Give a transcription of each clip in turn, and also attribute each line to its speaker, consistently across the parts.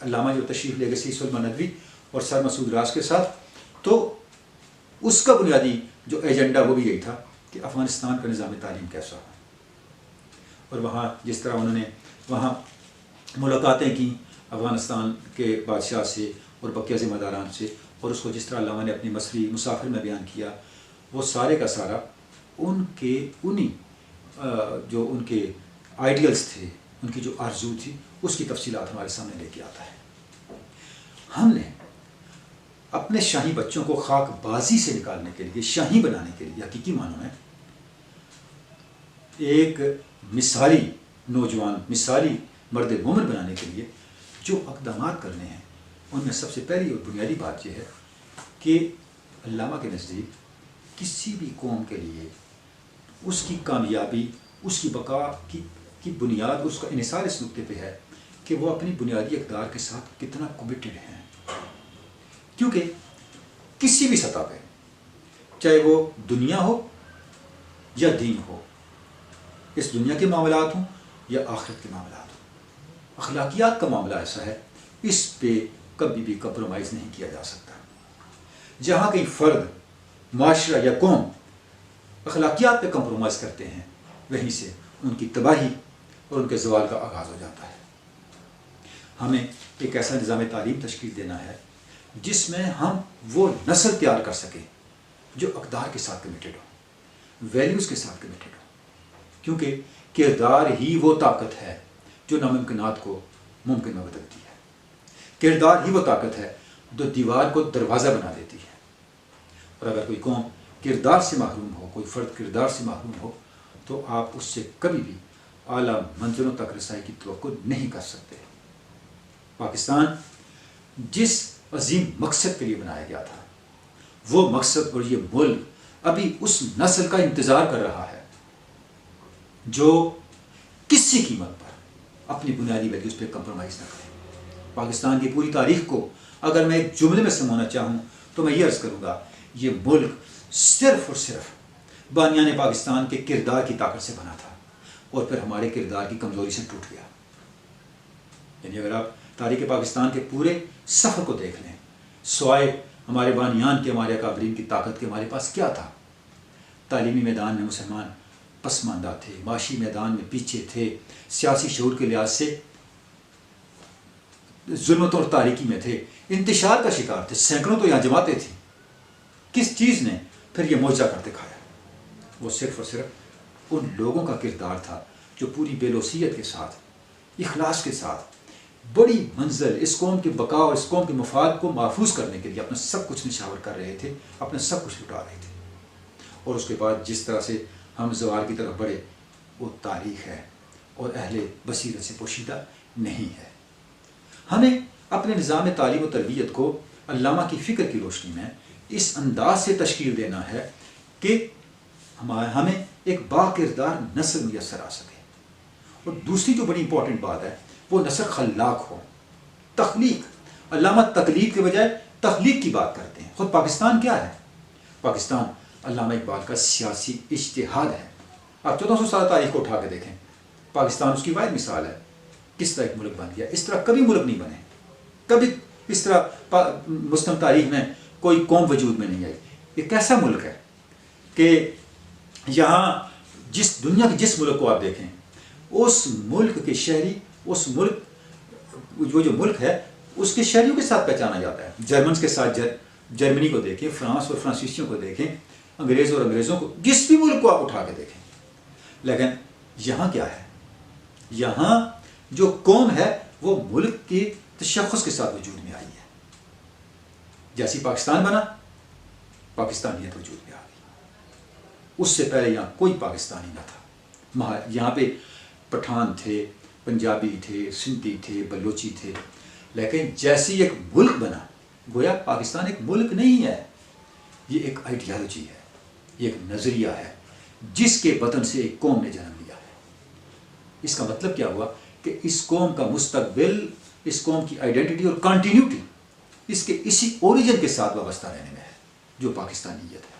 Speaker 1: علامہ جو تشریف لے گئے سید سلیمان ندوی اور سر مسعود راز کے ساتھ، تو اس کا بنیادی جو ایجنڈا وہ بھی یہی تھا کہ افغانستان کا نظام تعلیم کیسا ہو، اور وہاں جس طرح انہوں نے وہاں ملاقاتیں کی افغانستان کے بادشاہ سے اور بقیہ ذمہ داران سے، اور اس کو جس طرح علامہ نے اپنی مصری مسافر میں بیان کیا، وہ سارے کا سارا ان کے جو ان کے آئیڈیلز تھے، ان کی جو آرزو تھی، اس کی تفصیلات ہمارے سامنے لے کے آتا ہے۔ ہم نے اپنے شاہی بچوں کو خاک بازی سے نکالنے کے لیے، شاہی بنانے کے لیے، حقیقی معنوں میں ایک مثالی نوجوان، مثالی مرد مومن بنانے کے لیے جو اقدامات کرنے ہیں، ان میں سب سے پہلی اور بنیادی بات یہ ہے کہ علامہ کے نزدیک کسی بھی قوم کے لیے اس کی کامیابی، اس کی بقا کی بنیاد، اس کا انحصار اس نقطے پہ ہے کہ وہ اپنی بنیادی اقدار کے ساتھ کتنا کمیٹڈ ہیں۔ کیونکہ کسی بھی سطح پہ، چاہے وہ دنیا ہو یا دین ہو، اس دنیا کے معاملات ہوں یا آخرت کے معاملات ہوں، اخلاقیات کا معاملہ ایسا ہے، اس پہ کبھی بھی کمپرومائز نہیں کیا جا سکتا۔ جہاں کہیں فرد، معاشرہ یا قوم اخلاقیات پہ کمپرومائز کرتے ہیں، وہیں سے ان کی تباہی اور ان کے زوال کا آغاز ہو جاتا ہے۔ ہمیں ایک ایسا نظام تعلیم تشکیل دینا ہے جس میں ہم وہ نسل تیار کر سکیں جو اقدار کے ساتھ کمیٹڈ ہو، ویلیوز کے ساتھ کمیٹڈ ہو، کیونکہ کردار ہی وہ طاقت ہے جو ناممکنات کو ممکن میں بدلتی ہے۔ کردار ہی وہ طاقت ہے جو دیوار کو دروازہ بنا دیتی ہے۔ اور اگر کوئی قوم کردار سے محروم ہو، کوئی فرد کردار سے محروم ہو، تو آپ اس سے کبھی بھی اعلیٰ منزلوں تک رسائی کی توقع نہیں کر سکتے۔ پاکستان جس عظیم مقصد کے لیے بنایا گیا تھا، وہ مقصد اور یہ ملک ابھی اس نسل کا انتظار کر رہا ہے جو کسی قیمت پر اپنی بنیادی ویلیوز پہ کمپرومائز نہ کرے۔ پاکستان کی پوری تاریخ کو اگر میں ایک جملے میں سمونا چاہوں تو میں یہ عرض کروں گا، یہ ملک صرف اور صرف بانیان پاکستان کے کردار کی طاقت سے بنا تھا، اور پھر ہمارے کردار کی کمزوری سے ٹوٹ گیا۔ یعنی اگر آپ تاریخ پاکستان کے پورے سفر کو دیکھ لیں، سوائے ہمارے بانیان کے، ہمارے اکابرین کی طاقت کے، ہمارے پاس کیا تھا؟ تعلیمی میدان میں مسلمان پسماندہ تھے، معاشی میدان میں پیچھے تھے، سیاسی شعور کے لحاظ سے ظلمت اور تاریکی میں تھے، انتشار کا شکار تھے، سینکڑوں تو یہاں جماعتیں تھیں۔ کس چیز نے پھر یہ معجزہ کر دکھایا؟ وہ صرف اور صرف ان لوگوں کا کردار تھا جو پوری بے لوثیت کے ساتھ، اخلاص کے ساتھ، بڑی منزل، اس قوم کی بقا اور اس قوم کے مفاد کو محفوظ کرنے کے لیے اپنا سب کچھ نشاور کر رہے تھے، اپنا سب کچھ لٹا رہے تھے۔ اور اس کے بعد جس طرح سے ہم زوال کی طرف بڑھے، وہ تاریخ ہے اور اہل بصیرت سے پوشیدہ نہیں ہے۔ ہمیں اپنے نظام تعلیم و تربیت کو علامہ کی فکر کی روشنی میں اس انداز سے تشکیل دینا ہے کہ ہمیں ایک با کردار نسل میسر آ سکے۔ اور دوسری جو بڑی امپورٹنٹ بات ہے، وہ نسل خلاق ہو، تخلیق۔ علامہ تقلید کے بجائے تخلیق کی بات کرتے ہیں۔ خود پاکستان کیا ہے؟ پاکستان علامہ اقبال کا سیاسی اجتہاد ہے۔ آپ 1400 سال تاریخ کو اٹھا کے دیکھیں، پاکستان اس کی واحد مثال ہے۔ کس طرح ایک ملک بن گیا؟ اس طرح کبھی ملک نہیں بنے، کبھی اس طرح مسلم تاریخ میں کوئی قوم وجود میں نہیں آئی۔ ایک ایسا ملک ہے کہ یہاں دنیا کے جس ملک کو آپ دیکھیں، اس ملک کے شہری، اس ملک جو ملک ہے اس کے شہریوں کے ساتھ پہچانا جاتا ہے۔ جرمنز کے ساتھ جرمنی کو دیکھیں، فرانس اور فرانسیسیوں کو دیکھیں، انگریز اور انگریزوں کو، جس بھی ملک کو آپ اٹھا کے دیکھیں۔ لیکن یہاں کیا ہے؟ یہاں جو قوم ہے وہ ملک کی تشخص کے ساتھ وجود میں آئی ہے۔ جیسی پاکستان بنا، پاکستانیت وجود میں آ گئی۔ اس سے پہلے یہاں کوئی پاکستانی نہ تھا۔ یہاں پہ پٹھان تھے، پنجابی تھے، سندھی تھے، بلوچی تھے، لیکن جیسی ایک ملک بنا، گویا پاکستان ایک ملک نہیں ہے، یہ ایک آئیڈیالوجی ہے، یہ ایک نظریہ ہے جس کے بطن سے ایک قوم نے جنم لیا ہے۔ اس کا مطلب کیا ہوا کہ اس قوم کا مستقبل، اس قوم کی آئیڈینٹی اور کنٹینیوٹی اس کے اسی اوریجن کے ساتھ وابستہ رہنے میں ہے جو پاکستانیت ہے۔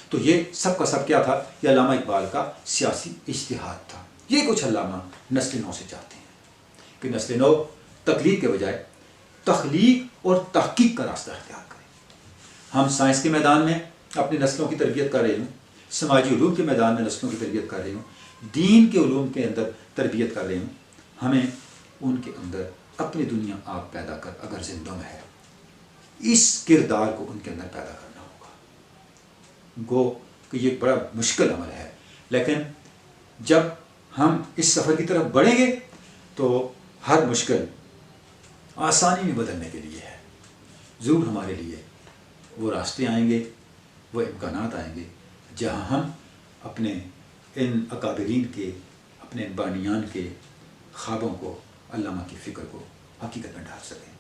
Speaker 1: تو یہ سب کا سب کیا تھا؟ یہ علامہ اقبال کا سیاسی اجتہاد تھا۔ یہ کچھ علامہ نسل نو سے چاہتے ہیں کہ نسل نو تقلید کے بجائے تخلیق اور تحقیق کا راستہ اختیار کریں۔ ہم سائنس کے میدان میں اپنی نسلوں کی تربیت کر رہے ہوں، سماجی علوم کے میدان میں نسلوں کی تربیت کر رہے ہوں، دین کے علوم کے اندر تربیت کر رہے ہوں، ہمیں ان کے اندر اپنی دنیا آپ پیدا کر اگر زندوں میں ہے اس کردار کو ان کے اندر پیدا کرنا ہوگا۔ گو کہ یہ بڑا مشکل عمل ہے، لیکن جب ہم اس سفر کی طرف بڑھیں گے تو ہر مشکل آسانی میں بدلنے کے لیے ہے۔ ضرور ہمارے لیے وہ راستے آئیں گے، وہ امکانات آئیں گے جہاں ہم اپنے ان اکابرین کے، اپنے ان بانیان کے خوابوں کو، علامہ کی فکر کو حقیقت میں ڈال سکیں۔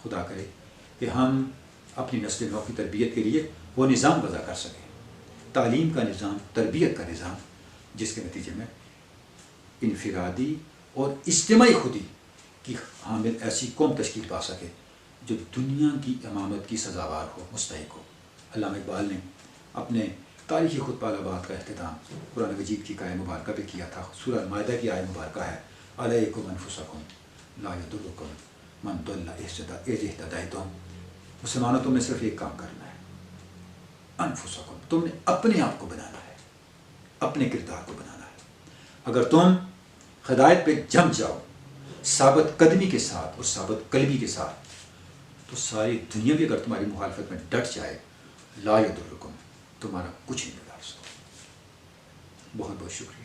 Speaker 1: خدا کرے کہ ہم اپنی نسل نو کی تربیت کے لیے وہ نظام وضع کر سکیں، تعلیم کا نظام، تربیت کا نظام، جس کے نتیجے میں انفرادی اور اجتماعی خودی کی حامل ایسی قوم تشکیل پا سکے جو دنیا کی امامت کی سزاوار ہو، مستحق ہو۔ علامہ اقبال نے اپنے تاریخی خطبہ الاباد کا اختتام قرآن مجید کی آیت مبارکہ پہ کیا تھا۔ سورہ مائدہ کی آیت مبارکہ ہے، علیکم انفسکم لا یضرکم من ضل اذ اہتدیتم۔ مسلمانوں، تم نے صرف ایک کام کرنا ہے، انفسکم، تم نے اپنے آپ کو بنانا ہے، اپنے کردار کو بنانا ہے۔ اگر تم ہدایت پہ جم جاؤ ثابت قدمی کے ساتھ اور ثابت قلبی کے ساتھ، تو ساری دنیا بھی اگر تمہاری مخالفت میں ڈٹ جائے، لا یضرکم، تمہارا کچھ نہیں بگاڑ سکتا۔ بہت بہت شکریہ۔